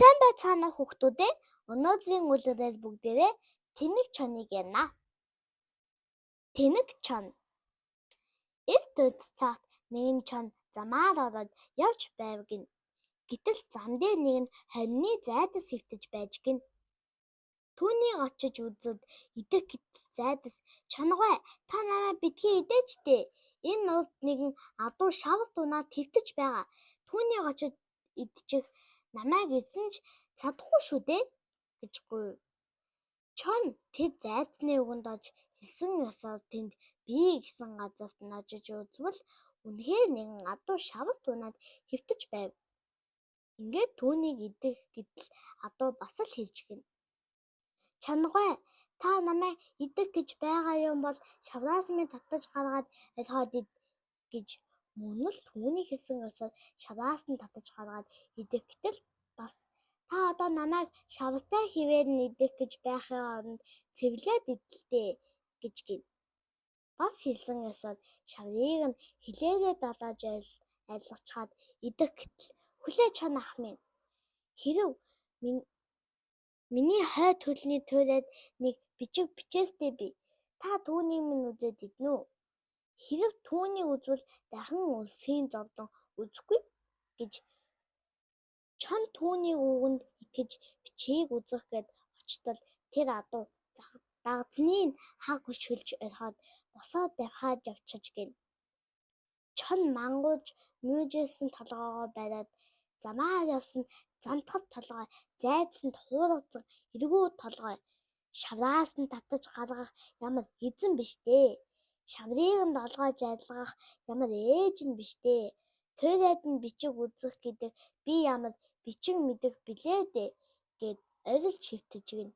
Сайн байцгаана уу хүүхдүүд ээ. Өнөөдрийн үлгэрээр бүгдээрээ тэнэг чоныг ярина. Тэнэг чон. Эрт үед цагт нэгэн чон замаар ороод явж байв гин. Гэтэл зам дээр нэг нь хонины зайдас хэвтэж байж гин. Түүнийг очиж үзээд идэх гэтэл зайдас "Чонгой, та намайг битгий идээч дээ. Энэ урд нэгэн адуу шавар дунаад хэвтэж байгаа. Түүнийг очиж идчих намайг эзэн ч чадахгүй шүү дээ" гэж гуйв. Чон тэр зайдасны үгэнд орж хэлсэн ёсоор тэнд бие гэсэн газарт нь очиж үзвэл үнэхээр нэгэн адуу шавар дунаад хэвтэж байв. Ингээд түүнийг идэх гэтэл адуу бас л хэлж гин. "Чонгой, та намайг идэх гэж байгаа юм бол шавраас минь татаж гаргаад олгоод ид" гэж мөн л түүний хэлсэн ёсоор шавраас нь татаж гаргаад идэх гэтэл бас "Та одоо намайг шавартай хэвээр нь идэх гэж байхын оронд цэвэрлээд идэлтэй" гэж гин. Бас хэлсэн ёсоор шаврыг нь хилээрээ далайж айлгачаад идэх гэтэл "Хүлээ чон ах минь. Хэрэв миний хойд хөлний туйраад нэг бичиг бичээстэй бий. Та түүнийг минь үзээд иднэ үү? Хэрэв түүнийг үзвэл дахин өлсхийн зовлон үзэхгүй" гэж. Чон түүний үгэнд итгэж бичгийг үзэх гээд очтол тэр адуу дагзныг хаг хөшгөлж орхиод босоод давхаад явчихаж гин. Чон мангууж мүйжээсэн толгойгоо бариад замаар явсан зантгар толгой, зайдасанд хуургацсан эргүү толгой, шавраас нь татаж гаргах ямар эзэн биш дээ. Шаврыг нь долгойж айлгах ямар ээж нь биш дээ. Туйраад нь бичиг үзэх гэдэг би ямар бичиг мэдэх билээ дээ гэд орилж хэвтэж гин.